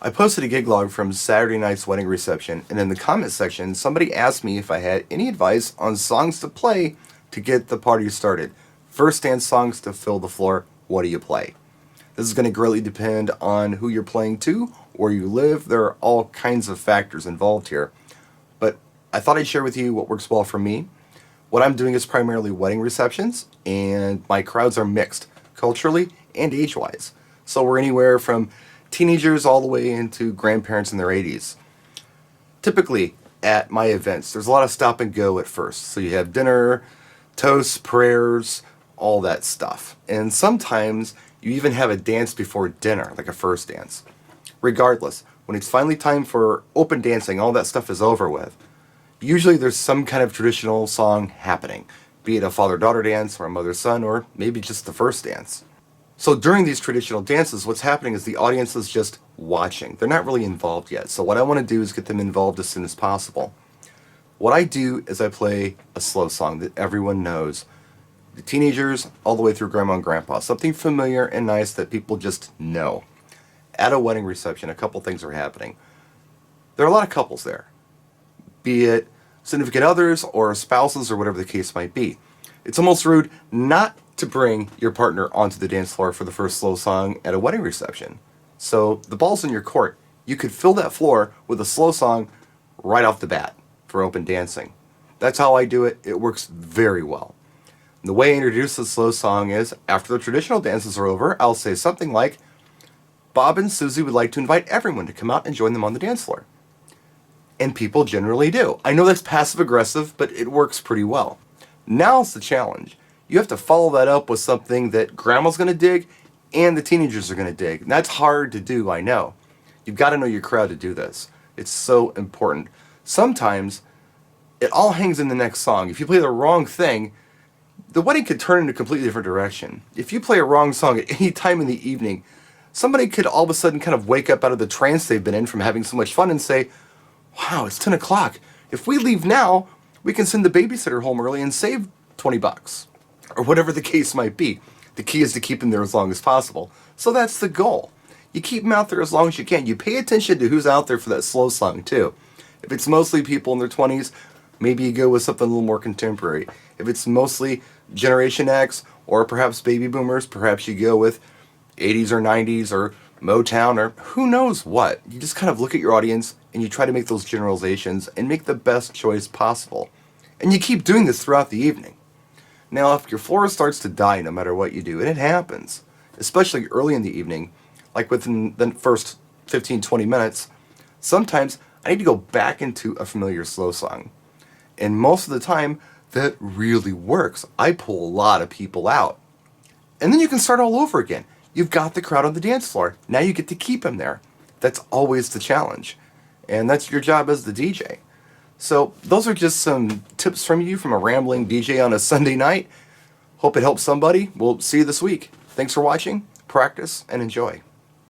I posted a gig log from Saturday night's wedding reception, and in the comment section, somebody asked me if I had any advice on songs to play to get the party started. First dance songs to fill the floor, what do you play? This is going to greatly depend on who you're playing to, where you live. There are all kinds of factors involved here. But I thought I'd share with you what works well for me. What I'm doing is primarily wedding receptions, and my crowds are mixed, culturally and age-wise. So we're anywhere from teenagers all the way into grandparents in their 80s. Typically, at my events, there's a lot of stop and go at first. So you have dinner, toasts, prayers, all that stuff. And sometimes you even have a dance before dinner, like a first dance. Regardless, when it's finally time for open dancing, all that stuff is over with. Usually there's some kind of traditional song happening, be it a father-daughter dance or a mother-son, or maybe just the first dance. So during these traditional dances, what's happening is the audience is just watching. They're not really involved yet. So what I want to do is get them involved as soon as possible. What I do is I play a slow song that everyone knows. The teenagers all the way through grandma and grandpa. Something familiar and nice that people just know. At a wedding reception, a couple things are happening. There are a lot of couples there, be it significant others or spouses or whatever the case might be. It's almost rude not to bring your partner onto the dance floor for the first slow song at a wedding reception. So the ball's in your court. You could fill that floor with a slow song right off the bat for open dancing. That's how I do it. It works very well. The way I introduce the slow song is, after the traditional dances are over, I'll say something like, Bob and Susie would like to invite everyone to come out and join them on the dance floor. And people generally do. I know that's passive aggressive, but it works pretty well. Now's the challenge. You have to follow that up with something that grandma's going to dig and the teenagers are going to dig. And that's hard to do, I know. You've got to know your crowd to do this. It's so important. Sometimes it all hangs in the next song. If you play the wrong thing, the wedding could turn in a completely different direction. If you play a wrong song at any time in the evening, somebody could all of a sudden kind of wake up out of the trance they've been in from having so much fun and say, wow, it's 10 o'clock. If we leave now, we can send the babysitter home early and save 20 bucks. Or whatever the case might be. The key is to keep them there as long as possible. So that's the goal. You keep them out there as long as you can. You pay attention to who's out there for that slow song too. If it's mostly people in their 20s, maybe you go with something a little more contemporary. If it's mostly Generation X or perhaps baby boomers, perhaps you go with 80s or 90s or Motown or who knows what. You just kind of look at your audience and you try to make those generalizations and make the best choice possible. And you keep doing this throughout the evening. Now, if your floor starts to die no matter what you do, and it happens, especially early in the evening, like within the first 15-20 minutes, sometimes I need to go back into a familiar slow song. And most of the time, that really works. I pull a lot of people out. And then you can start all over again. You've got the crowd on the dance floor. Now you get to keep them there. That's always the challenge. And that's your job as the DJ. So those are just some tips from you from a rambling DJ on a Sunday night. Hope it helps somebody. We'll see you this week. Thanks for watching. Practice and enjoy.